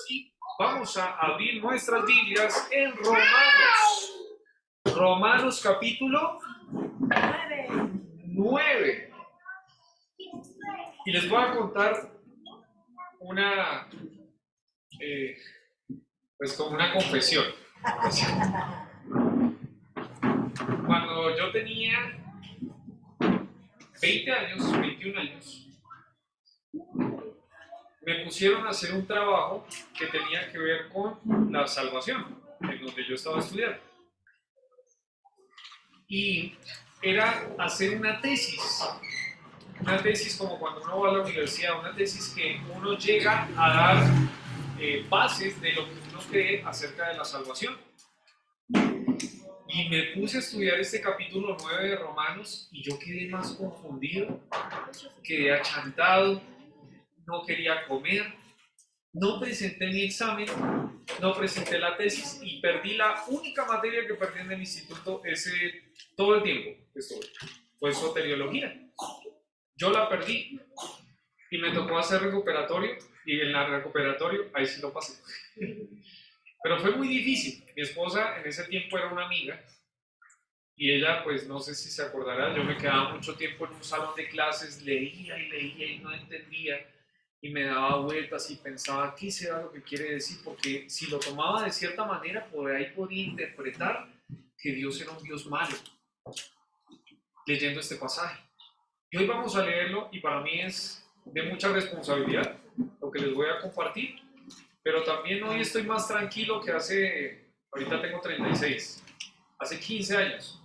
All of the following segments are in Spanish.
sí, vamos a abrir nuestras Biblias en Romanos. Romanos capítulo 9. Y les voy a contar una, pues como una confesión. Cuando yo tenía 20 años, 21 años, me pusieron a hacer un trabajo que tenía que ver con la salvación, en donde yo estaba estudiando. Y era hacer una tesis como cuando uno va a la universidad, una tesis que uno llega a dar bases de lo que uno cree acerca de la salvación. Y me puse a estudiar este capítulo 9 de Romanos y yo quedé más confundido, quedé achantado, no quería comer, no presenté mi examen, no presenté la tesis y perdí la única materia que perdí en el instituto todo el tiempo que estuve, fue soteriología. Yo la perdí y me tocó hacer recuperatorio y en la recuperatorio ahí sí lo pasé. Pero fue muy difícil. Mi esposa en ese tiempo era una amiga y ella, pues no sé si se acordará, yo me quedaba mucho tiempo en un salón de clases, leía y no entendía y me daba vueltas y pensaba qué será lo que quiere decir, porque si lo tomaba de cierta manera, por ahí podía interpretar que Dios era un Dios malo, leyendo este pasaje. Y hoy vamos a leerlo y para mí es de mucha responsabilidad lo que les voy a compartir, pero también hoy estoy más tranquilo que ahorita tengo 36, hace 15 años.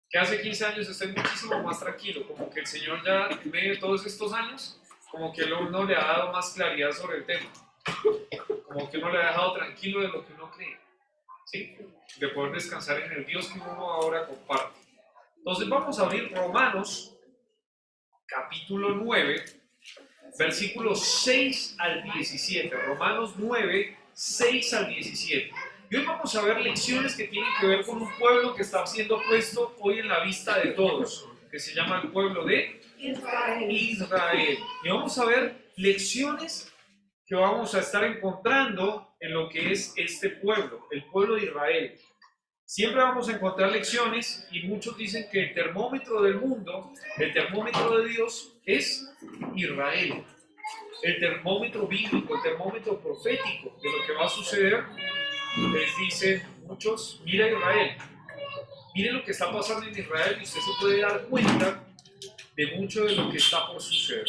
Que hace 15 años estoy muchísimo más tranquilo, como que el Señor ya en medio de todos estos años, como que uno le ha dado más claridad sobre el tema, como que uno le ha dejado tranquilo de lo que uno cree, ¿sí? De poder descansar en el Dios que uno ahora comparte. Entonces vamos a abrir Romanos capítulo 9, versículos 6 al 17, Romanos 9, 6 al 17. Y hoy vamos a ver lecciones que tienen que ver con un pueblo que está siendo puesto hoy en la vista de todos, que se llama el pueblo de Israel. Y vamos a ver lecciones que vamos a estar encontrando en lo que es este pueblo, el pueblo de Israel. Siempre vamos a encontrar lecciones y muchos dicen que el termómetro del mundo, el termómetro de Dios es Israel. El termómetro bíblico, el termómetro profético de lo que va a suceder, les dicen muchos, mira Israel, mire lo que está pasando en Israel y usted se puede dar cuenta de mucho de lo que está por suceder.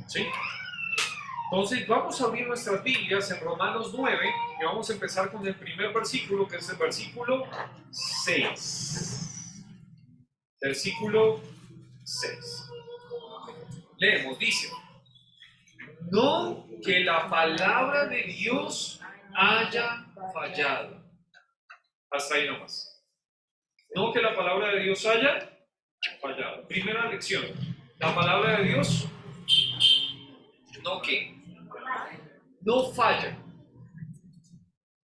¿Sí? Entonces vamos a abrir nuestras Biblias en Romanos 9 y vamos a empezar con el primer versículo, que es el versículo 6. Versículo 6. Leemos, dice: no que la palabra de Dios haya fallado. Hasta ahí nomás. No que la palabra de Dios haya fallado. Primera lección. La palabra de Dios no falla.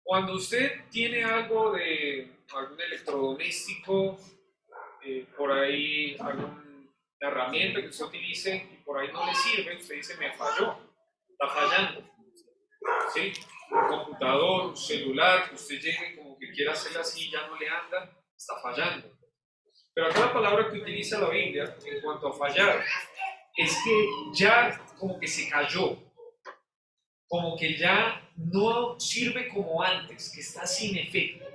Cuando usted tiene algo de algún electrodoméstico, por ahí alguna herramienta que usted utilice y por ahí no le sirve, usted dice me falló, está fallando. ¿Sí? Un computador, un celular, que usted llegue como que quiera hacerla así y ya no le anda, está fallando. Pero acá la palabra que utiliza la Biblia en cuanto a fallar es que ya como que se cayó, como que ya no sirve como antes, que está sin efecto.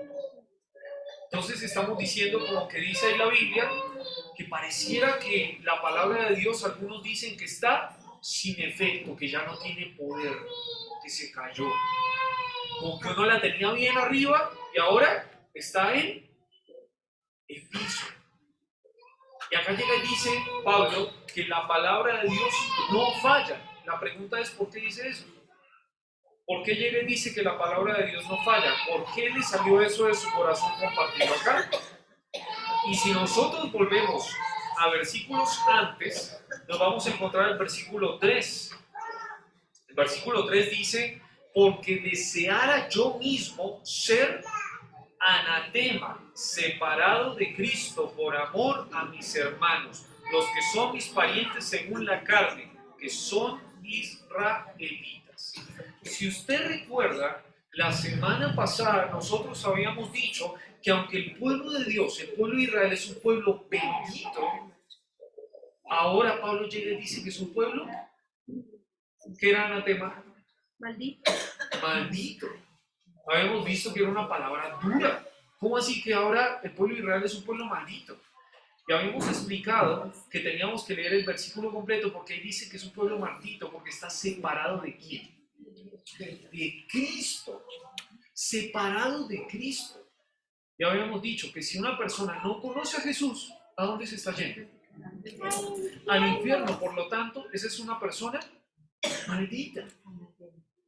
Entonces estamos diciendo, como que dice ahí la Biblia, que pareciera que la palabra de Dios, algunos dicen que está sin efecto, que ya no tiene poder, que se cayó. Como que uno la tenía bien arriba y ahora está en el piso. Y acá llega y dice Pablo que la palabra de Dios no falla. La pregunta es, ¿por qué dice eso? ¿Por qué llega y dice que la palabra de Dios no falla? ¿Por qué le salió eso de su corazón compartirlo acá? Y si nosotros volvemos a versículos antes, nos vamos a encontrar el versículo 3. El versículo 3 dice: porque deseara yo mismo ser anatema, separado de Cristo por amor a mis hermanos, los que son mis parientes según la carne, que son israelitas. si usted recuerda, la semana pasada nosotros habíamos dicho que aunque el pueblo de Dios, el pueblo de Israel es un pueblo bendito, ahora Pablo llega y dice que es un pueblo que era anatema. Maldito. Maldito. Habíamos visto que era una palabra dura. ¿Cómo así que ahora el pueblo de Israel es un pueblo maldito? Y habíamos explicado que teníamos que leer el versículo completo porque ahí dice que es un pueblo maldito porque está separado de ¿quién? De Cristo. Separado de Cristo. Y habíamos dicho que si una persona no conoce a Jesús, ¿a dónde se está yendo? Al infierno. Por lo tanto, esa es una persona maldita.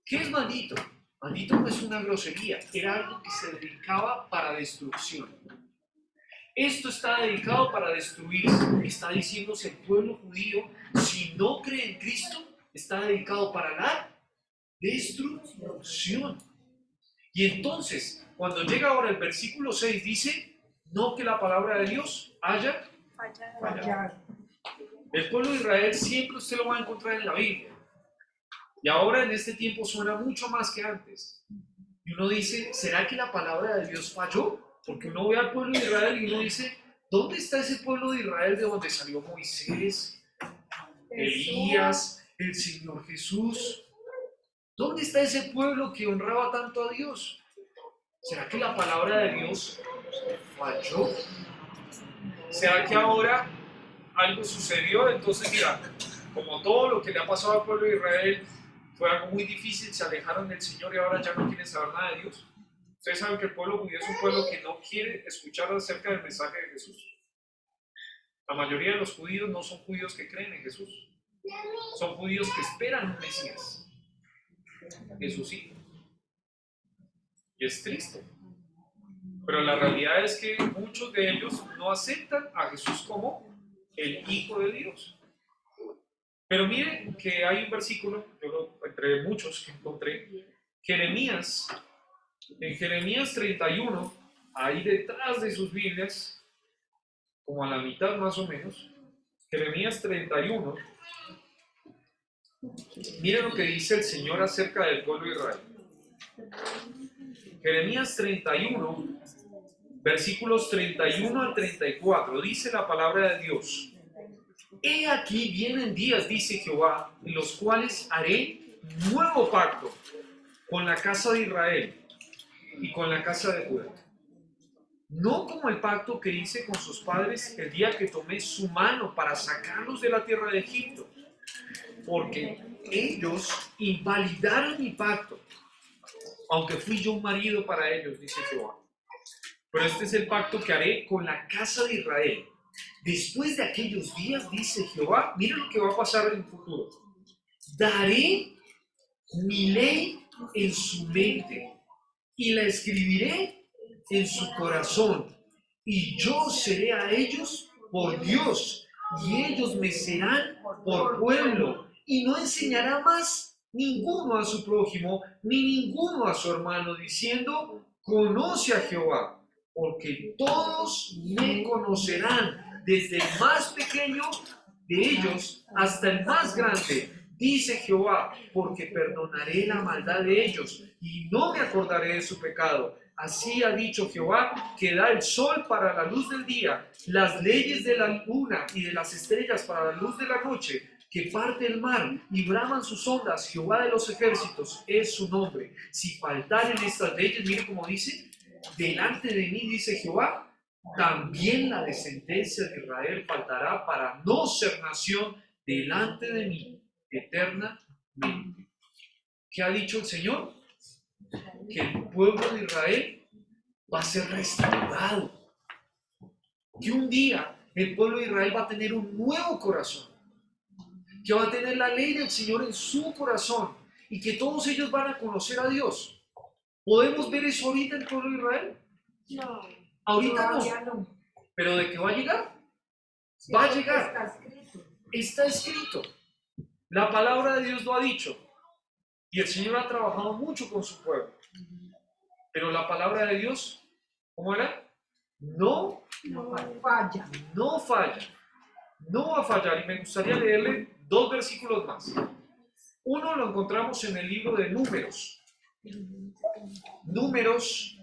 ¿Qué es maldito? Maldito no es una grosería, era algo que se dedicaba para destrucción. Esto está dedicado para destruirse. Está diciéndose el pueblo judío, si no cree en Cristo, está dedicado para la destrucción. Y entonces, cuando llega ahora el versículo 6, dice, no que la palabra de Dios haya fallado. El pueblo de Israel siempre usted lo va a encontrar en la Biblia. Y ahora en este tiempo suena mucho más que antes. Y uno dice, ¿será que la palabra de Dios falló? Porque uno ve al pueblo de Israel y uno dice, ¿dónde está ese pueblo de Israel de donde salió Moisés, Elías, el Señor Jesús? ¿Dónde está ese pueblo que honraba tanto a Dios? ¿Será que la palabra de Dios falló? ¿Será que ahora algo sucedió? Entonces, mira, como todo lo que le ha pasado al pueblo de Israel fue algo muy difícil, se alejaron del Señor y ahora ya no quieren saber nada de Dios. Ustedes saben que el pueblo judío es un pueblo que no quiere escuchar acerca del mensaje de Jesús. La mayoría de los judíos no son judíos que creen en Jesús. Son judíos que esperan un Mesías. Jesús sí. Y es triste. Pero la realidad es que muchos de ellos no aceptan a Jesús como el Hijo de Dios. Pero miren que hay un versículo, entre muchos que encontré, Jeremías, en Jeremías 31, ahí detrás de sus Biblias, como a la mitad más o menos, Jeremías 31, miren lo que dice el Señor acerca del pueblo de Israel. Jeremías 31, versículos 31 al 34, dice la palabra de Dios. He aquí vienen días, dice Jehová, en los cuales haré nuevo pacto con la casa de Israel y con la casa de Judá. No como el pacto que hice con sus padres el día que tomé su mano para sacarlos de la tierra de Egipto, porque ellos invalidaron mi pacto, aunque fui yo un marido para ellos, dice Jehová. Pero este es el pacto que haré con la casa de Israel. Después de aquellos días, dice Jehová, mira lo que va a pasar en el futuro. Daré mi ley en su mente y la escribiré en su corazón. Y yo seré a ellos por Dios y ellos me serán por pueblo. Y no enseñará más ninguno a su prójimo ni ninguno a su hermano, diciendo, conoce a Jehová, porque todos me conocerán, desde el más pequeño de ellos hasta el más grande, dice Jehová, porque perdonaré la maldad de ellos y no me acordaré de su pecado. Así ha dicho Jehová, que da el sol para la luz del día, las leyes de la luna y de las estrellas para la luz de la noche, que parte el mar y braman sus ondas. Jehová de los ejércitos es su nombre. Si faltaren estas leyes, mire cómo dice, delante de mí, dice Jehová, también la descendencia de Israel faltará para no ser nación delante de mí eternamente. ¿Qué ha dicho el Señor? Que el pueblo de Israel va a ser restaurado. Que un día el pueblo de Israel va a tener un nuevo corazón. Que va a tener la ley del Señor en su corazón. Y que todos ellos van a conocer a Dios. ¿Podemos ver eso ahorita en el pueblo de Israel? No. Ahorita no. ¿Pero de qué va a llegar? Sí, va a llegar. Está escrito. Está escrito. La palabra de Dios lo ha dicho. Y el Señor ha trabajado mucho con su pueblo. Pero la palabra de Dios, ¿cómo era? No falla. No falla. No va a fallar. Y me gustaría leerle 2 versículos más. Uno lo encontramos en el libro de Números. Números,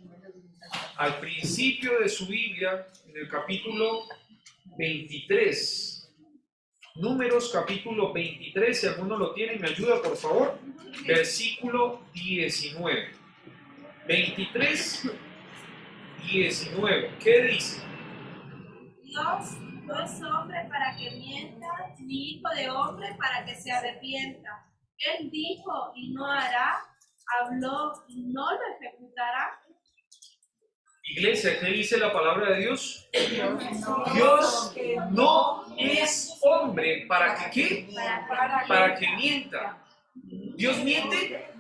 al principio de su Biblia, en el capítulo 23. Números capítulo 23, si alguno lo tiene, me ayuda por favor. Versículo 19. 23, 19. ¿Qué dice? Dios no es hombre para que mienta, ni hijo de hombre para que se arrepienta. Él dijo y no hará, habló y no lo ejecutará. Iglesia, ¿qué dice la palabra de Dios? Dios no es hombre para que ¿qué? Para que mienta. ¿Dios miente?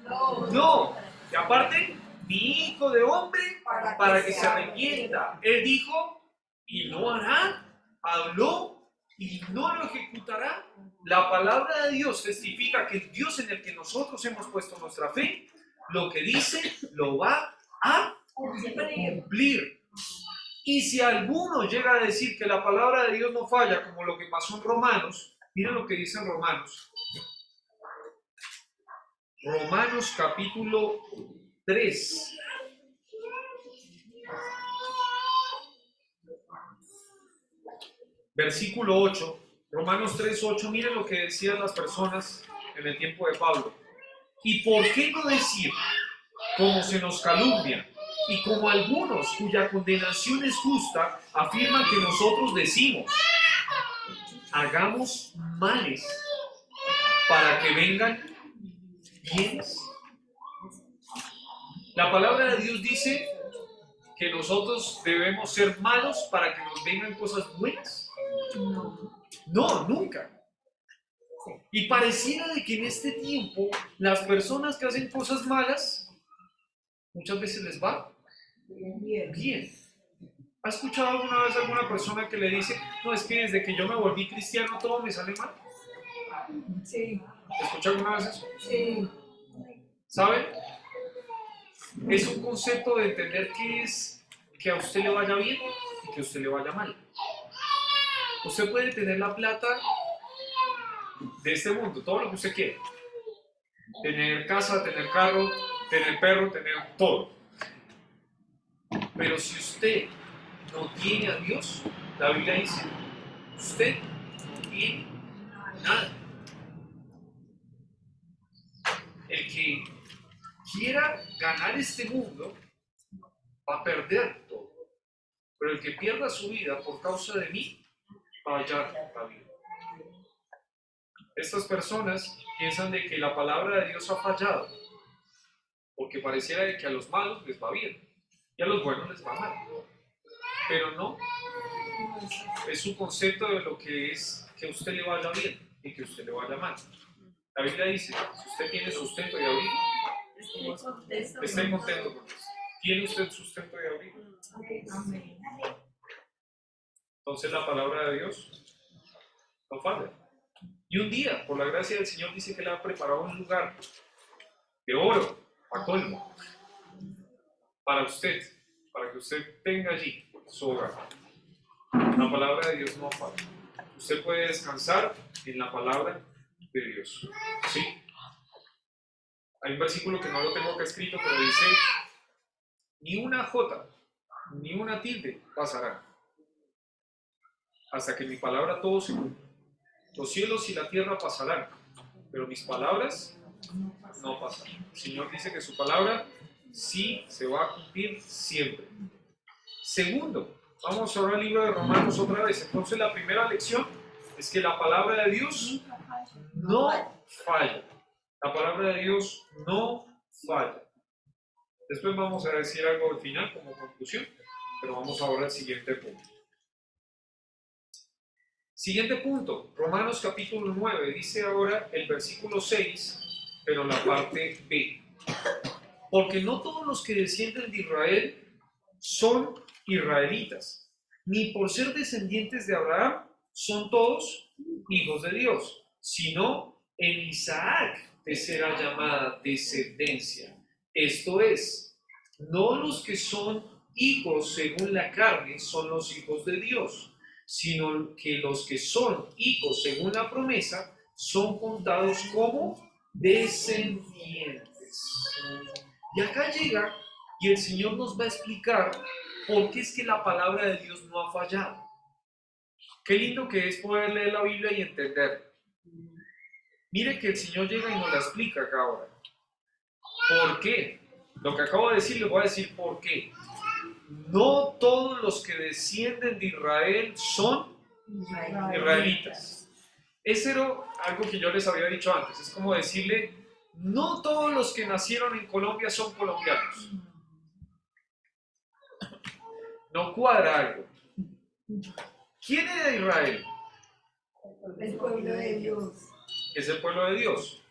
No. Y aparte, ni hijo de hombre para que se arrepienta. Él dijo y no hará, habló y no lo ejecutará. La palabra de Dios testifica que el Dios en el que nosotros hemos puesto nuestra fe, lo que dice, lo va a cumplir. Y si alguno llega a decir que la palabra de Dios no falla, como lo que pasó en Romanos, miren lo que dice en Romanos. Romanos capítulo 3. Versículo 8. Romanos 3:8. Miren lo que decían las personas en el tiempo de Pablo. ¿Y por qué no decir, como se nos calumnia, y como algunos cuya condenación es justa, afirman que nosotros decimos, hagamos males para que vengan bienes? La palabra de Dios dice que nosotros debemos ser malos para que nos vengan cosas buenas. No, nunca. Y pareciera de que en este tiempo las personas que hacen cosas malas muchas veces les va bien. ¿Ha escuchado alguna vez alguna persona que le dice, no, es que desde que yo me volví cristiano todo me sale mal? Sí, ¿Escuchado alguna vez eso? sí. ¿Saben? Es un concepto de entender que es que a usted le vaya bien y que a usted le vaya mal. Usted puede tener la plata de este mundo, todo lo que usted quiera. Tener casa, tener carro, tener perro, tener todo. Pero si usted no tiene a Dios, la Biblia dice, usted no tiene nada. El que quiera ganar este mundo va a perder todo. Pero el que pierda su vida por causa de mí va a hallar la vida. Estas personas piensan de que la palabra de Dios ha fallado, porque pareciera de que a los malos les va bien y a los buenos les va mal. Pero no, es un concepto de lo que es que a usted le vaya bien y que a usted le vaya mal. La Biblia dice, si usted tiene sustento y abrigo, esté contento con eso. ¿Tiene usted sustento y abrigo? Amén. Entonces la palabra de Dios no falla. Y un día, por la gracia del Señor, dice que le ha preparado un lugar de oro, a colmo, para usted, para que usted tenga allí su hogar. La palabra de Dios no falla. Usted puede descansar en la palabra de Dios. ¿Sí? Hay un versículo que no lo tengo acá escrito, pero dice, ni una jota, ni una tilde pasará, hasta que mi palabra todo se cumpla. Los cielos y la tierra pasarán, pero mis palabras no pasarán. El Señor dice que su palabra sí se va a cumplir siempre. Segundo, vamos a hablar el libro de Romanos otra vez. Entonces la primera lección es que la palabra de Dios no falla. La palabra de Dios no falla. Después vamos a decir algo al final como conclusión, pero vamos ahora al siguiente punto. Siguiente punto, Romanos capítulo 9, dice ahora el versículo 6, pero la parte B. Porque no todos los que descienden de Israel son israelitas, ni por ser descendientes de Abraham son todos hijos de Dios, sino en Isaac te será llamada descendencia. Esto es, no los que son hijos según la carne son los hijos de Dios, sino que los que son hijos según la promesa son contados como descendientes. Y acá llega y el Señor nos va a explicar por qué es que la palabra de Dios no ha fallado. Qué lindo que es poder leer la Biblia y entenderla. Mire que el Señor llega y nos la explica acá ahora. ¿Por qué? Lo que acabo de decir, le voy a decir por qué. No todos los que descienden de Israel son israelitas. Ese era algo que yo les había dicho antes. Es como decirle, no todos los que nacieron en Colombia son colombianos. No cuadra algo. ¿Quién era Israel? El pueblo de Dios. Es el pueblo de Dios.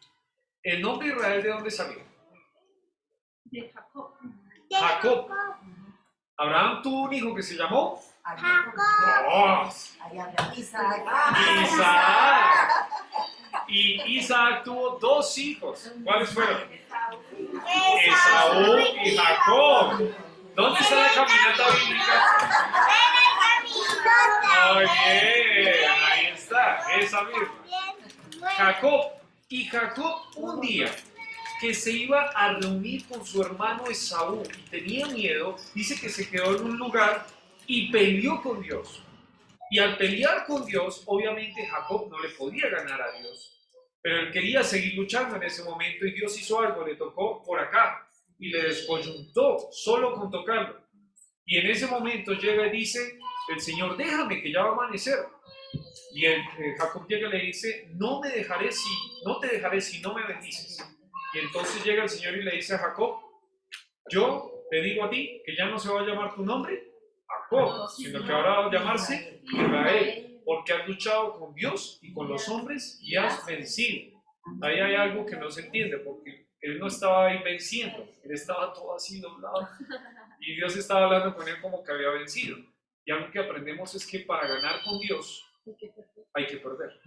¿El nombre Israel de dónde salió? De Jacob. Jacob. Abraham tuvo un hijo que se llamó Jacob. Isaac. Isaac. Y Isaac tuvo dos hijos. ¿Cuáles fueron? Esaú Esaú y Jacob. ¿Dónde está la caminata bíblica? Oye, ahí está, esa misma. Jacob. Y Jacob un día que se iba a reunir con su hermano Esaú y tenía miedo, dice que se quedó en un lugar y peleó con Dios. Y al pelear con Dios, obviamente Jacob no le podía ganar a Dios, pero él quería seguir luchando en ese momento y Dios hizo algo, le tocó por acá y le descoyuntó solo con tocarlo. Y en ese momento llega y dice, el Señor, déjame que ya va a amanecer. Y Jacob llega y le dice, no te dejaré si no me bendices. Y entonces llega el Señor y le dice a Jacob, yo te digo a ti que ya no se va a llamar tu nombre Jacob, sino que ahora va a llamarse Israel, porque has luchado con Dios y con los hombres y has vencido. Ahí hay algo que no se entiende, porque él no estaba ahí venciendo, él estaba todo así doblado. Y Dios estaba hablando con él como que había vencido. Y algo que aprendemos es que para ganar con Dios hay que perder.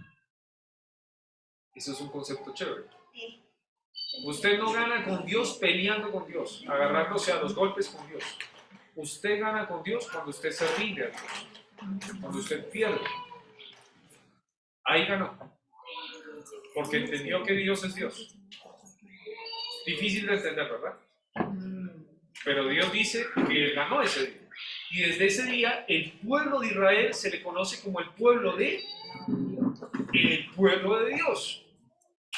Eso es un concepto chévere. Usted no gana con Dios peleando con Dios, agarrándose a los golpes con Dios. Usted gana con Dios cuando usted se rinde a Dios, cuando usted pierde. Ahí ganó. Porque entendió que Dios es Dios. Difícil de entender, ¿verdad? Pero Dios dice que Él ganó ese día. Y desde ese día, el pueblo de Israel se le conoce como el pueblo de Dios.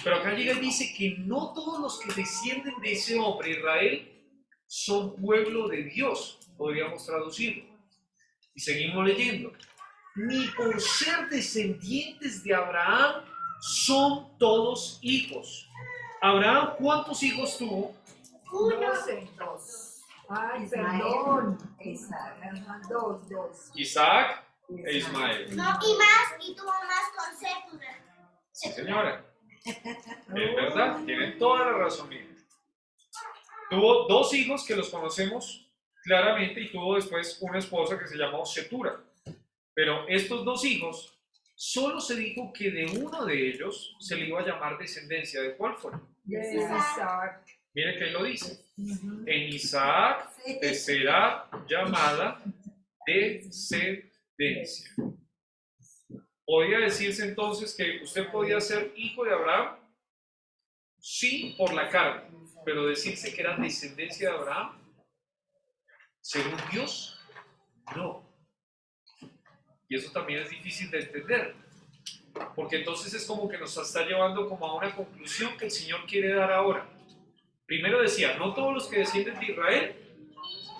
Pero acá llega y dice que no todos los que descienden de ese hombre, Israel, son pueblo de Dios, podríamos traducirlo. Y seguimos leyendo. Ni por ser descendientes de Abraham son todos hijos. Abraham, ¿cuántos hijos tuvo? 2. Ay, perdón. Dos. Isaac e Ismael. No, y más, y tuvo más con Sétura. Sí, señora. Es verdad, tienen toda la razón, miren. Tuvo dos hijos que los conocemos claramente y tuvo después una esposa que se llamó Setura. Pero estos dos hijos, solo se dijo que de uno de ellos se le iba a llamar descendencia. ¿De cuál fue? De Isaac. Mire que ahí lo dice. En Isaac te será llamada descendencia. ¿Podría decirse entonces que usted podía ser hijo de Abraham? Sí, por la carne, pero decirse que era descendencia de Abraham, según Dios, no. Y eso también es difícil de entender, porque entonces es como que nos está llevando como a una conclusión que el Señor quiere dar ahora. Primero decía, no todos los que descienden de Israel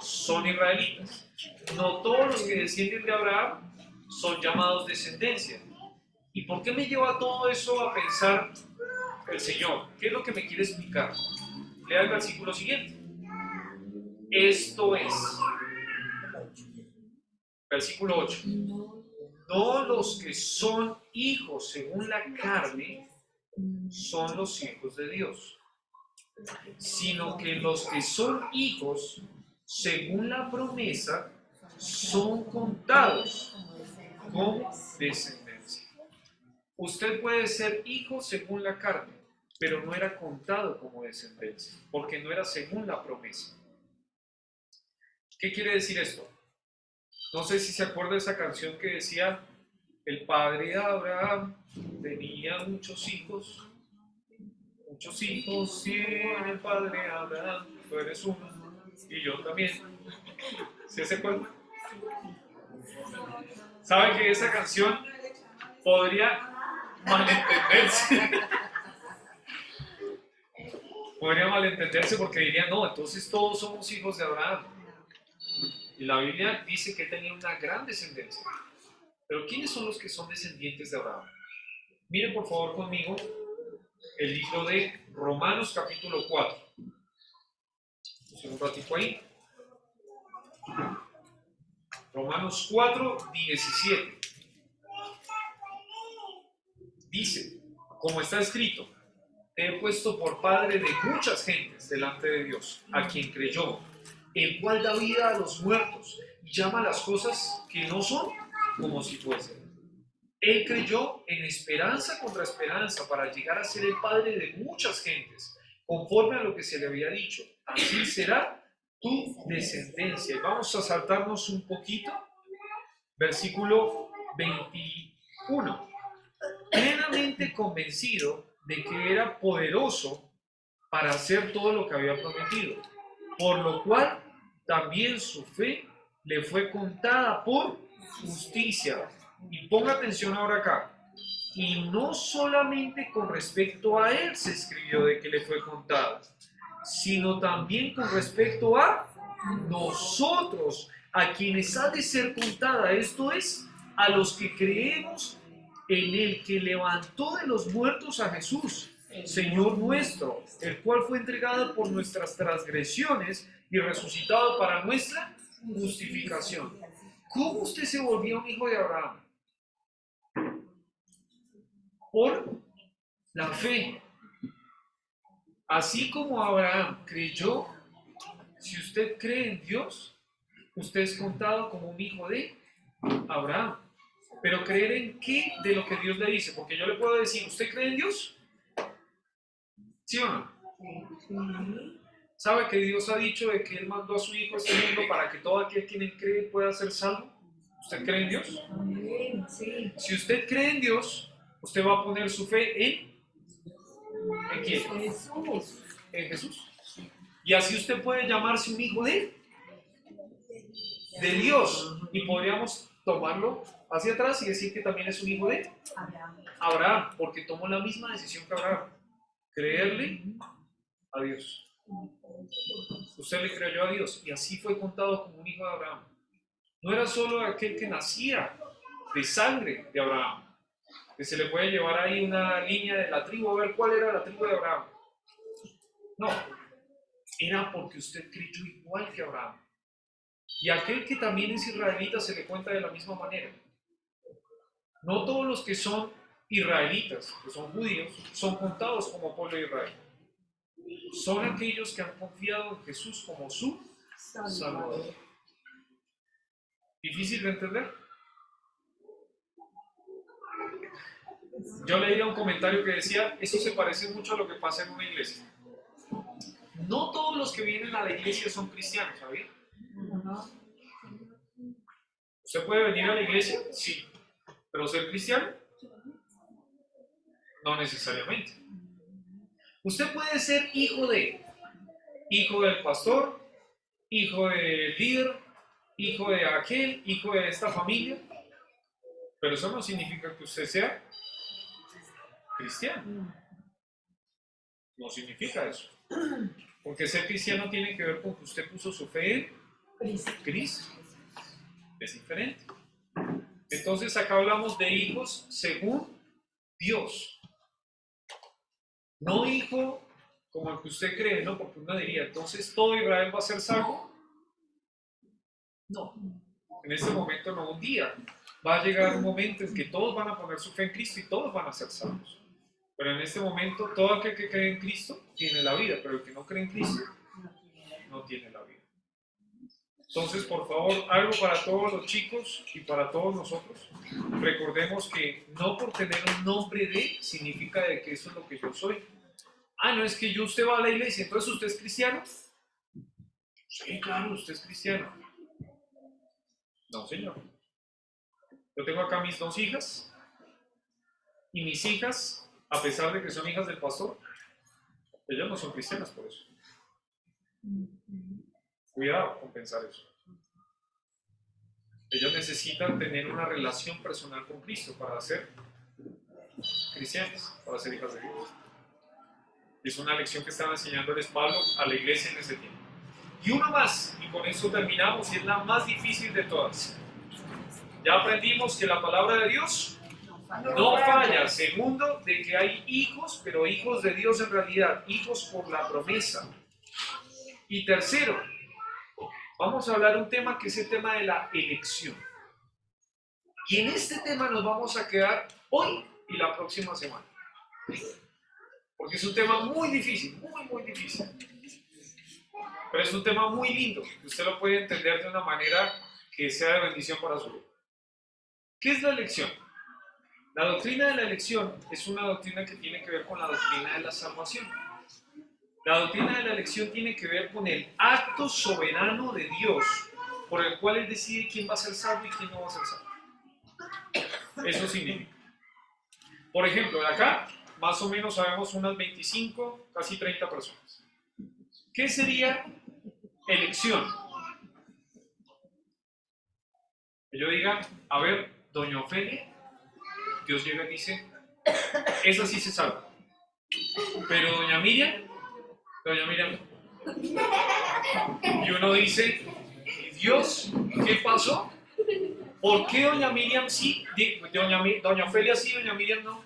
son israelitas. No todos los que descienden de Abraham son llamados descendencia. ¿Y por qué me lleva todo eso a pensar el Señor? ¿Qué es lo que me quiere explicar? Lea el versículo siguiente. Esto es, versículo 8. No los que son hijos según la carne son los hijos de Dios, sino que los que son hijos según la promesa son contados como descendencia. Usted puede ser hijo según la carne, pero no era contado como descendencia, porque no era según la promesa. ¿Qué quiere decir esto? No sé si se acuerda de esa canción que decía, el padre Abraham tenía muchos hijos Muchos hijos tiene el padre Abraham, tú eres uno, y yo también. ¿Sí se acuerdan? ¿Saben que esa canción podría malentenderse? Podría malentenderse porque dirían, no, entonces todos somos hijos de Abraham. Y la Biblia dice que tenía una gran descendencia. Pero ¿quiénes son los que son descendientes de Abraham? Miren por favor conmigo el libro de Romanos capítulo 4. Un ratito ahí. Romanos 4, 17. Dice, como está escrito, te he puesto por padre de muchas gentes delante de Dios, a quien creyó, el cual da vida a los muertos y llama las cosas que no son como si fuesen. Él creyó en esperanza contra esperanza para llegar a ser el padre de muchas gentes, conforme a lo que se le había dicho. Así será tu descendencia. Y vamos a saltarnos un poquito. Versículo 21. Plenamente convencido de que era poderoso para hacer todo lo que había prometido, por lo cual también su fe le fue contada por justicia. Y ponga atención ahora acá. Y no solamente con respecto a él se escribió de que le fue contada, sino también con respecto a nosotros, a quienes ha de ser contada, esto es, a los que creemos en el que levantó de los muertos a Jesús, Señor nuestro, el cual fue entregado por nuestras transgresiones y resucitado para nuestra justificación. ¿Cómo usted se volvió un hijo de Abraham? Por la fe. Así como Abraham creyó, si usted cree en Dios, usted es contado como un hijo de Abraham. Pero creer en qué de lo que Dios le dice, porque yo le puedo decir, ¿usted cree en Dios? ¿Sí o no? ¿Sabe que Dios ha dicho de que Él mandó a su Hijo a este mundo para que todo aquel que en Él cree pueda ser salvo? ¿Usted cree en Dios? Amén, sí. Si usted cree en Dios, usted va a poner su fe ¿en quién? Jesús. En Jesús. Y así usted puede llamarse un hijo de Dios. Y podríamos tomarlo hacia atrás y decir que también es un hijo de Abraham, porque tomó la misma decisión que Abraham, creerle a Dios. Usted le creyó a Dios y así fue contado como un hijo de Abraham. No era solo aquel que nacía de sangre de Abraham, que se le puede llevar ahí una línea de la tribu, a ver cuál era la tribu de Abraham. No, era porque usted creyó igual que Abraham. Y aquel que también es israelita se le cuenta de la misma manera. No todos los que son israelitas, que son judíos, son contados como pueblo de Israel. Son aquellos que han confiado en Jesús como su Salvador. ¿Difícil de entender? Yo leía un comentario que decía, eso se parece mucho a lo que pasa en una iglesia. No todos los que vienen a la iglesia son cristianos, ¿sabía? ¿Usted puede venir a la iglesia? Sí. ¿Pero ser cristiano? No necesariamente. Usted puede ser hijo del pastor, hijo del líder, hijo de aquel, hijo de esta familia, pero eso no significa que usted sea cristiano. No significa eso. Porque ser cristiano tiene que ver con que usted puso su fe en Cristo. Es diferente. Entonces acá hablamos de hijos según Dios. No hijo como el que usted cree, ¿no? Porque uno diría, entonces todo Israel va a ser salvo. No. En este momento no, un día va a llegar un momento en que todos van a poner su fe en Cristo y todos van a ser salvos. Pero en este momento, todo aquel que cree en Cristo tiene la vida, pero el que no cree en Cristo no tiene la vida. Entonces, por favor, algo para todos los chicos y para todos nosotros. Recordemos que no por tener un nombre de significa de que eso es lo que yo soy. Ah, no es que usted va a la iglesia, entonces usted es cristiano. Sí, claro, usted es cristiano. No, señor. Yo tengo acá mis 2 hijas y mis hijas, a pesar de que son hijas del pastor, Ellas no son cristianas por eso. Cuidado con pensar eso. Ellas necesitan tener una relación personal con Cristo para ser cristianas, para ser hijas de Dios. Es una lección que estaba enseñándoles Pablo a la iglesia en ese tiempo. Y una más, y con eso terminamos, y es la más difícil de todas. Ya aprendimos que la palabra de Dios no falla. Segundo, de que hay hijos, pero hijos de Dios en realidad, hijos por la promesa. Y tercero, vamos a hablar un tema que es el tema de la elección. Y en este tema nos vamos a quedar hoy y la próxima semana. Porque es un tema muy difícil, muy difícil. Pero es un tema muy lindo. Usted lo puede entender de una manera que sea de bendición para su vida. ¿Qué es la elección? La doctrina de la elección es una doctrina que tiene que ver con la doctrina de la salvación. La doctrina de la elección tiene que ver con el acto soberano de Dios por el cual Él decide quién va a ser salvo y quién no va a ser salvo. Eso significa. Por ejemplo, de acá, más o menos sabemos unas 25, casi 30 personas. ¿Qué sería elección? Que yo diga, a ver, doña Ofelia, Dios llega y dice, esa sí se salva. Pero doña Miriam, y uno dice, Dios, ¿qué pasó? ¿Por qué doña Miriam sí, doña Ofelia sí, doña Miriam no?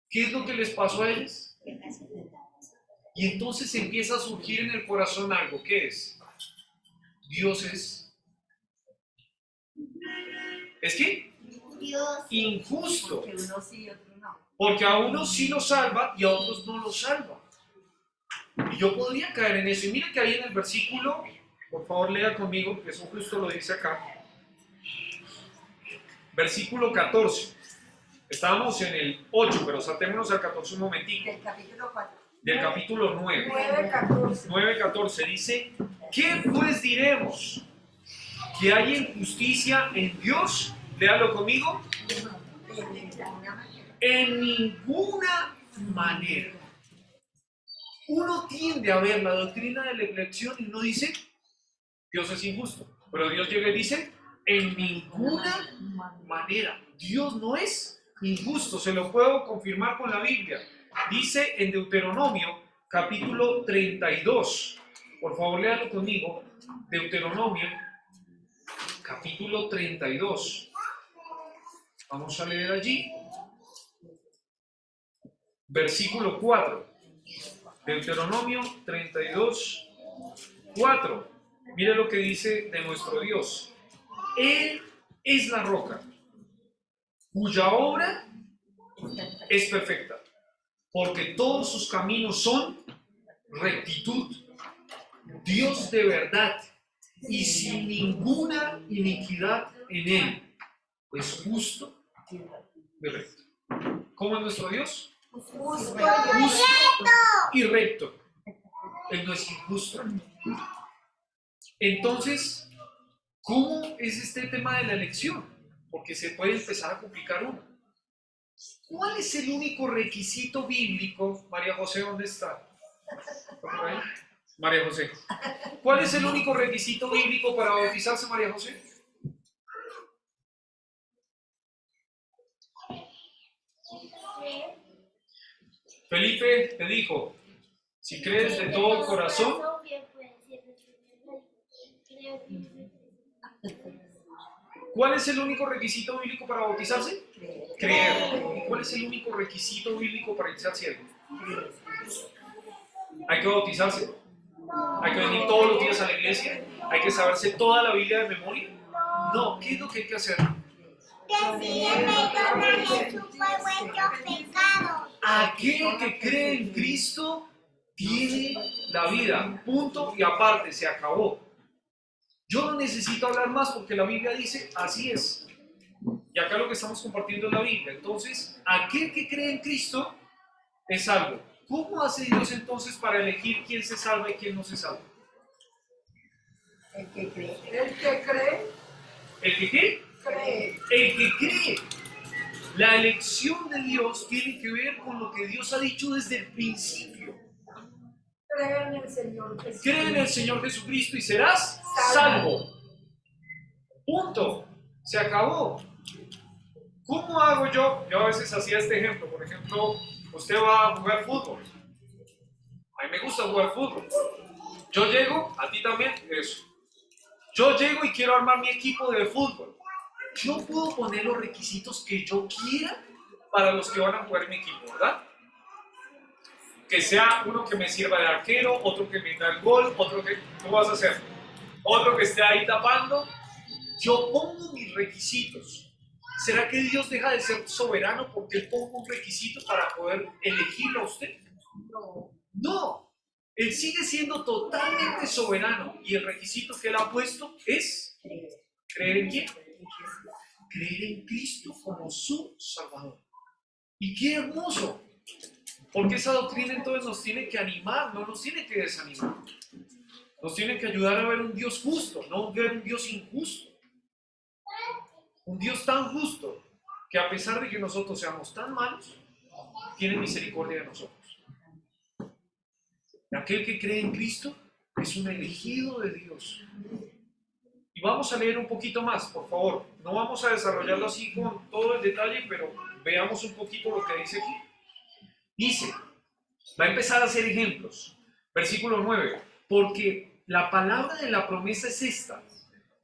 ¿Qué es lo que les pasó a ellos? Y entonces empieza a surgir en el corazón algo, ¿qué es? Dios es... ¿Es qué? Dios. Injusto. Porque uno sí y otro no. Porque a unos sí lo salva y a otros no lo salva. Y yo podría caer en eso. Y mira que ahí en el versículo, por favor lea conmigo, que eso justo lo dice acá. Versículo 14. Estábamos en el 8, pero saltémonos al 14 un momentico. Del capítulo 4. Del capítulo 9. 9:14. 9:14 dice, ¿qué pues diremos? ¿Que hay injusticia en Dios? Léalo conmigo. En ninguna manera. Uno tiende a ver la doctrina de la elección y uno dice, Dios es injusto. Pero Dios llega y dice, en ninguna manera. Dios no es injusto, se lo puedo confirmar con la Biblia. Dice en Deuteronomio, capítulo 32. Por favor, léalo conmigo. Deuteronomio, capítulo 32. Vamos a leer allí. Versículo 4. Deuteronomio 32, 4. Mire lo que dice de nuestro Dios. Él es la roca, cuya obra es perfecta, porque todos sus caminos son rectitud. Dios de verdad y sin ninguna iniquidad en él. Es justo y recto. ¿Cómo es nuestro Dios? Justo Y recto. Él no es injusto. Entonces, ¿cómo es este tema de la elección? Porque se puede empezar a complicar uno. ¿Cuál es el único requisito bíblico? María José, ¿dónde está? ¿Está por ahí? María José. ¿Cuál es el único requisito bíblico para bautizarse, María José? Felipe te dijo, si crees de todo corazón, ¿cuál es el único requisito bíblico para bautizarse? Creer. ¿Y cuál es el único requisito bíblico para ser siervo? Hay que bautizarse. Hay que venir todos los días a la iglesia. Hay que saberse toda la Biblia de memoria. No, ¿qué es lo que hay que hacer? Aquel que cree en Cristo tiene la vida. Punto y aparte, se acabó. Yo no necesito hablar más porque la Biblia dice así es. Y acá lo que estamos compartiendo es la Biblia. Entonces, aquel que cree en Cristo es salvo. ¿Cómo hace Dios entonces para elegir quién se salva y quién no se salva? el que cree. El que cree, ¿El que qué? cree. El que cree. La elección de Dios tiene que ver con lo que Dios ha dicho desde el principio. Cree en el Señor Jesús. Cree en el Señor Jesucristo y serás salvo. Punto. Se acabó. ¿Cómo hago yo? Yo a veces hacía este ejemplo. Por ejemplo, usted va a jugar fútbol. A mí me gusta jugar fútbol. Yo llego, a ti también, eso. Yo llego y quiero armar mi equipo de fútbol. Yo puedo poner los requisitos que yo quiera para los que van a jugar en mi equipo, ¿verdad? Que sea uno que me sirva de arquero, otro que me da el gol, otro que... ¿Cómo vas a hacer? Otro que esté ahí tapando. Yo pongo mis requisitos. ¿Será que Dios deja de ser soberano porque Él pongo un requisito para poder elegirlo a usted? No. No. Él sigue siendo totalmente soberano y el requisito que Él ha puesto es creer en quién. Creer en Cristo como su Salvador. Y qué hermoso. Porque esa doctrina entonces nos tiene que animar, no nos tiene que desanimar. Nos tiene que ayudar a ver un Dios justo, no ver un Dios injusto. Un Dios tan justo que a pesar de que nosotros seamos tan malos, tiene misericordia de nosotros. Aquel que cree en Cristo es un elegido de Dios. Y vamos a leer un poquito más, por favor. No vamos a desarrollarlo así con todo el detalle, pero veamos un poquito lo que dice aquí. Dice, va a empezar a hacer ejemplos. Versículo 9. Porque la palabra de la promesa es esta.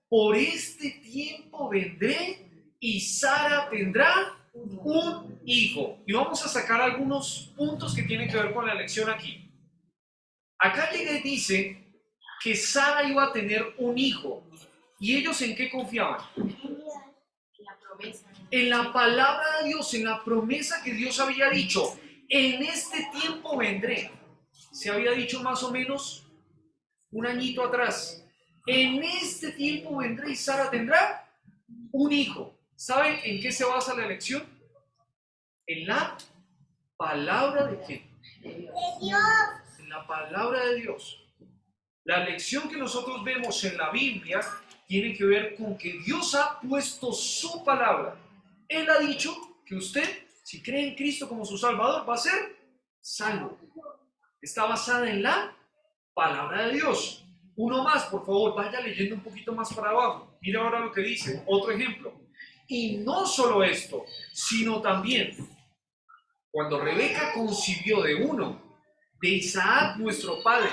Por este tiempo vendré y Sara tendrá un hijo. Y vamos a sacar algunos puntos que tienen que ver con la lección aquí. Acá llega y dice que Sara iba a tener un hijo. ¿Y ellos en qué confiaban? La promesa. En la palabra de Dios, en la promesa que Dios había dicho. En este tiempo vendré. Se había dicho más o menos un añito atrás. En este tiempo vendré y Sara tendrá un hijo. ¿Saben en qué se basa la elección? En la palabra de quién. De Dios. En la palabra de Dios. La lección que nosotros vemos en la Biblia tiene que ver con que Dios ha puesto su palabra. Él ha dicho que usted, si cree en Cristo como su Salvador, va a ser salvo. Está basada en la palabra de Dios. Uno más, por favor, vaya leyendo un poquito más para abajo. Mira ahora lo que dice, otro ejemplo. Y no solo esto, sino también cuando Rebeca concibió de uno, de Isaac nuestro padre,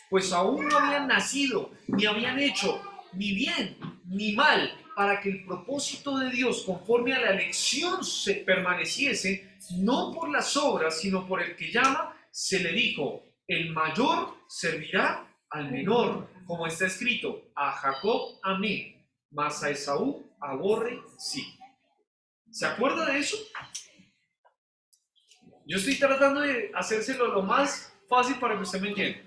pues aún no habían nacido, ni habían hecho ni bien ni mal, para que el propósito de Dios conforme a la elección se permaneciese, no por las obras, sino por el que llama, se le dijo, el mayor servirá al menor, como está escrito, a Jacob amé, mas a Esaú aborrecí. ¿Se acuerda de eso? Yo estoy tratando de hacérselo lo más fácil para que usted me entienda.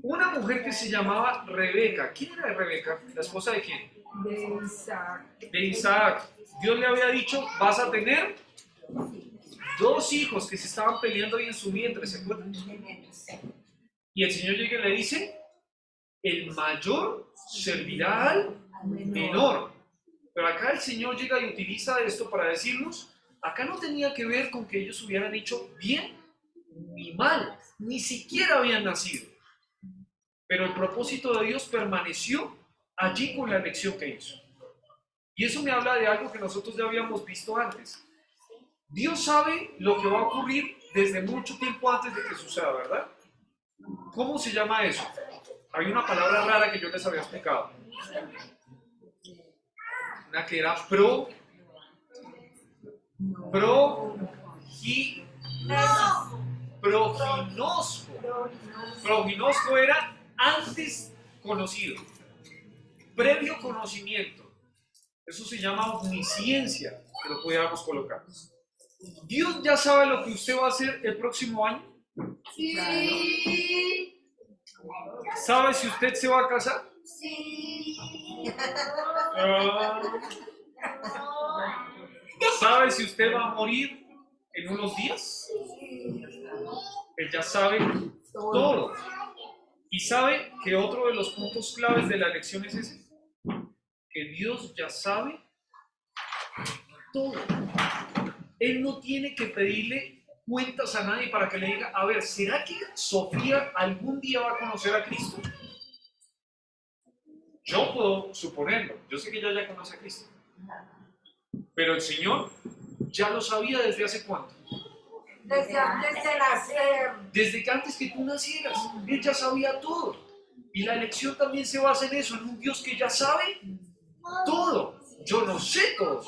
Una mujer que se llamaba Rebeca. ¿Quién era Rebeca? ¿La esposa de quién? De Isaac. De Isaac. Dios le había dicho, vas a tener dos hijos que se estaban peleando ahí en su vientre, ¿se acuerdan? Y el Señor llega y le dice, el mayor servirá al menor. Pero acá el Señor llega y utiliza esto para decirnos, acá no tenía que ver con que ellos hubieran hecho bien ni mal, ni siquiera habían nacido. Pero el propósito de Dios permaneció allí con la elección que hizo. Y eso me habla de algo que nosotros ya habíamos visto antes. Dios sabe lo que va a ocurrir desde mucho tiempo antes de que suceda, ¿verdad? ¿Cómo se llama eso? Hay una palabra rara que yo les había explicado. Una que era proginosco. Proginosco era antes conocido, previo conocimiento. Eso se llama omnisciencia, que lo pudiéramos colocar. Dios ya sabe lo que usted va a hacer el próximo año. Sí. ¿Sabe si usted se va a casar? Sí. Ah. ¿Sabe si usted va a morir en unos días? Él ya sabe todo. Y sabe que otro de los puntos claves de la elección es ese, que Dios ya sabe todo. Él no tiene que pedirle cuentas a nadie para que le diga, a ver, ¿será que Sofía algún día va a conocer a Cristo? Yo puedo suponerlo, yo sé que ella ya conoce a Cristo, pero el Señor ya lo sabía desde hace cuánto. Desde antes de nacer. Desde que antes que tú nacieras, Él ya sabía todo. Y la elección también se basa en eso, en un Dios que ya sabe todo. Yo no sé todo,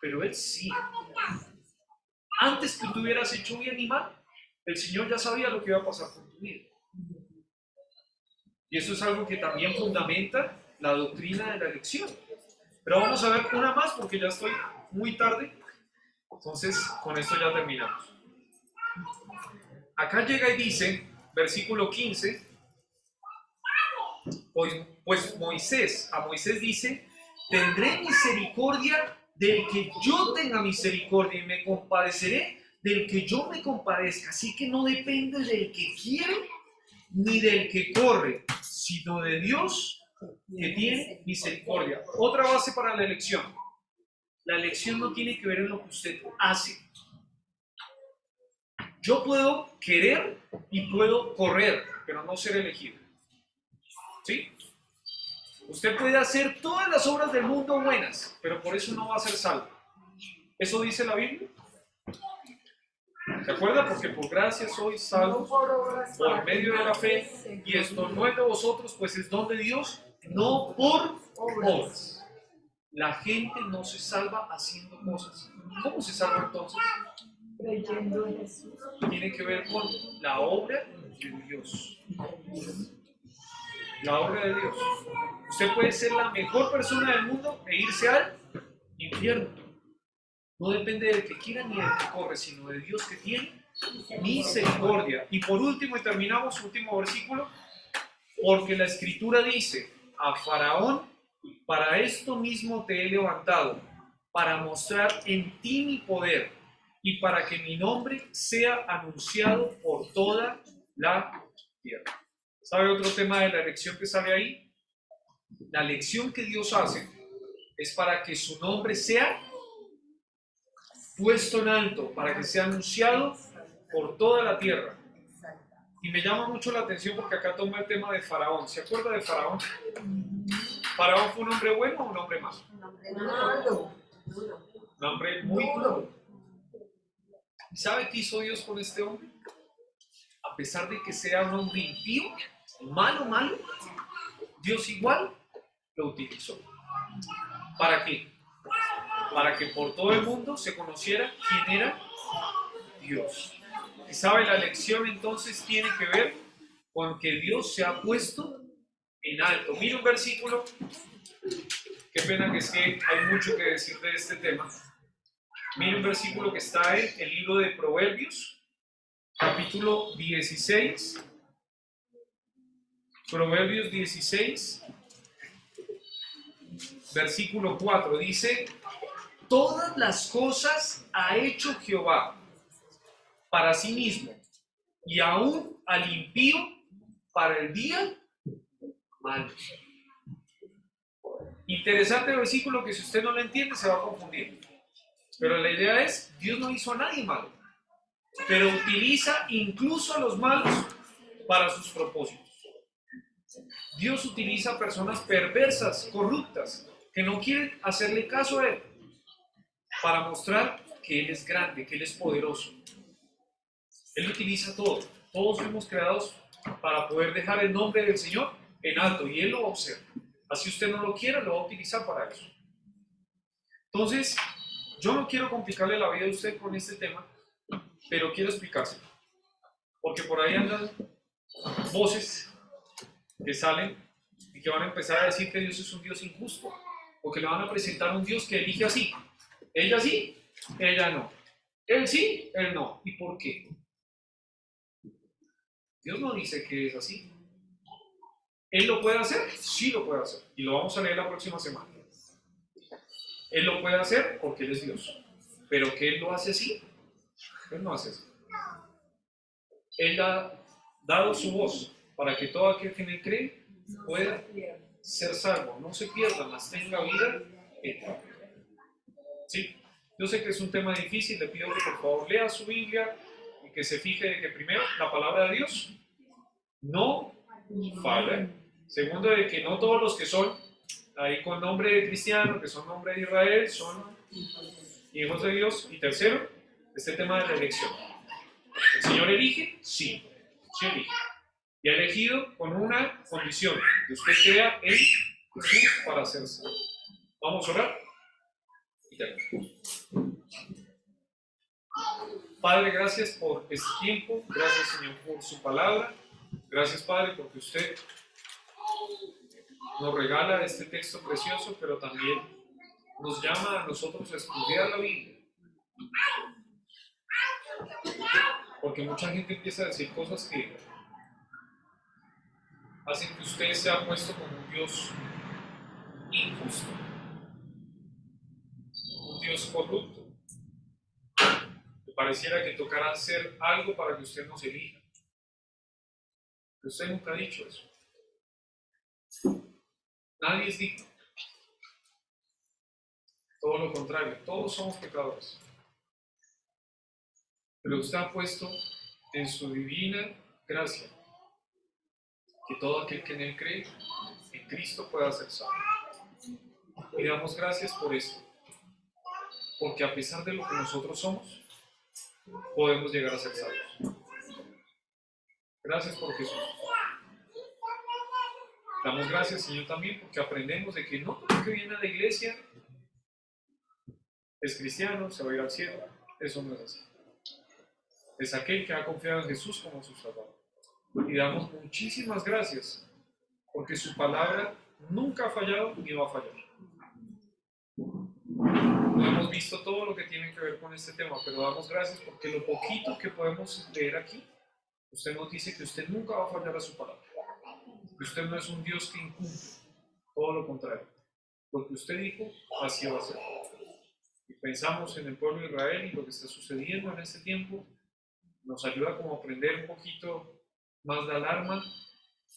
pero Él sí. Antes que tú hubieras hecho bien ni mal, el Señor ya sabía lo que iba a pasar con tu vida. Y eso es algo que también fundamenta la doctrina de la elección. Pero vamos a ver una más porque ya estoy muy tarde. Entonces, con esto ya terminamos. Acá llega y dice, versículo 15, pues a Moisés dice, tendré misericordia del que yo tenga misericordia y me compadeceré del que yo me compadezca. Así que no depende del que quiere ni del que corre, sino de Dios que tiene misericordia. Otra base para la elección. La elección no tiene que ver en lo que usted hace. Yo puedo querer y puedo correr, pero no ser elegido. ¿Sí? Usted puede hacer todas las obras del mundo buenas, pero por eso no va a ser salvo. ¿Eso dice la Biblia? ¿Se acuerda? Porque por gracia sois salvos por medio de la fe, y esto no es de vosotros, pues es don de Dios, no por obras. La gente no se salva haciendo cosas. ¿Cómo se salva entonces? Creyendo en Jesús. Tiene que ver con la obra de Dios. La obra de Dios. Usted puede ser la mejor persona del mundo e irse al infierno. No depende del que quiera ni del que corre, sino de Dios que tiene misericordia. Y por último, y terminamos, último versículo, porque la Escritura dice a Faraón, para esto mismo te he levantado, para mostrar en ti mi poder y para que mi nombre sea anunciado por toda la tierra. ¿Sabe otro tema de la elección que sale ahí? La elección que Dios hace es para que su nombre sea puesto en alto, para que sea anunciado por toda la tierra. Y me llama mucho la atención porque acá toma el tema de Faraón. ¿Se acuerda de Faraón? ¿Faraón fue un hombre bueno o un hombre malo? Un hombre muy duro. ¿Y sabe qué hizo Dios con este hombre? A pesar de que sea un hombre impío, malo, Dios igual lo utilizó. ¿Para qué? Para que por todo el mundo se conociera quién era Dios. Y sabe, la elección entonces tiene que ver con que Dios se ha puesto en alto. Mira un versículo, qué pena que es que hay mucho que decir de este tema. Mira un versículo que está en el libro de Proverbios, capítulo 16. Proverbios 16, versículo 4, dice: todas las cosas ha hecho Jehová para sí mismo, y aún al impío para el día malo. Interesante versículo que si usted no lo entiende se va a confundir. Pero la idea es, Dios no hizo a nadie malo, pero utiliza incluso a los malos para sus propósitos. Dios utiliza personas perversas, corruptas, que no quieren hacerle caso a Él, para mostrar que Él es grande, que Él es poderoso. Él utiliza todo. Todos fuimos creados para poder dejar el nombre del Señor en alto, y Él lo va a observar. Así usted no lo quiera, lo va a utilizar para eso. Entonces, yo no quiero complicarle la vida a usted con este tema, pero quiero explicárselo. Porque por ahí andan voces que salen y que van a empezar a decir que Dios es un Dios injusto, o que le van a presentar un Dios que elige así. Ella sí, ella no. Él sí, él no. ¿Y por qué? Dios no dice que es así. ¿Él lo puede hacer? Sí lo puede hacer. Y lo vamos a leer la próxima semana. Él lo puede hacer porque Él es Dios. Pero que Él lo hace así, Él no hace así. Él ha dado su voz para que todo aquel que en Él cree pueda ser salvo, no se pierda, mas tenga vida eterna. ¿Sí? Yo sé que es un tema difícil, le pido que por favor lea su Biblia y y que se fije de que primero la palabra de Dios no falla. Segundo, de que no todos los que son ahí con nombre de cristiano, que son nombre de Israel, son hijos de Dios. Y tercero, este tema de la elección. ¿El Señor elige? Sí, sí elige. Y ha elegido con una condición, que usted crea en Jesús para ser salvo. Vamos a orar y terminamos. Padre, gracias por este tiempo, gracias Señor por su palabra, gracias Padre porque usted nos regala este texto precioso, pero también nos llama a nosotros a estudiar la Biblia. Porque mucha gente empieza a decir cosas que hacen que usted sea puesto como un Dios injusto, un Dios corrupto. Que pareciera que tocará hacer algo para que usted nos elija. Pero usted nunca ha dicho eso. Nadie es digno. Todo lo contrario, todos somos pecadores. Pero usted ha puesto en su divina gracia que todo aquel que en él cree, en Cristo pueda ser salvo. Y damos gracias por esto. Porque a pesar de lo que nosotros somos, podemos llegar a ser salvos. Gracias por Jesús. Damos gracias, Señor, también porque aprendemos de que no todo el que viene a la iglesia es cristiano, se va a ir al cielo. Eso no es así. Es aquel que ha confiado en Jesús como su Salvador. Y damos muchísimas gracias porque su palabra nunca ha fallado ni va a fallar. No hemos visto todo lo que tiene que ver con este tema, pero damos gracias porque lo poquito que podemos leer aquí, usted nos dice que usted nunca va a fallar a su palabra. Que usted no es un Dios que incumple, todo lo contrario. Lo que usted dijo, así va a ser. Y pensamos en el pueblo de Israel y lo que está sucediendo en este tiempo, nos ayuda como a aprender un poquito más de alarma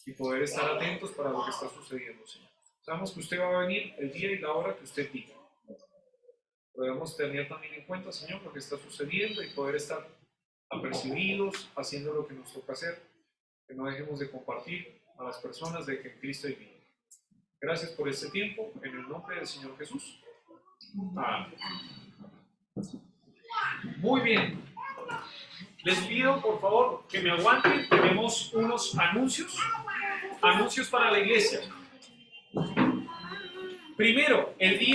y poder estar atentos para lo que está sucediendo, Señor. Sabemos que usted va a venir el día y la hora que usted diga. Podemos tener también en cuenta, Señor, lo que está sucediendo y poder estar apercibidos, haciendo lo que nos toca hacer, que no dejemos de compartir a las personas de que en Cristo hay vida. Gracias por este tiempo, en el nombre del Señor Jesús. Amén. Muy bien. Les pido, por favor, que me aguanten. Tenemos unos anuncios para la iglesia. Primero, el día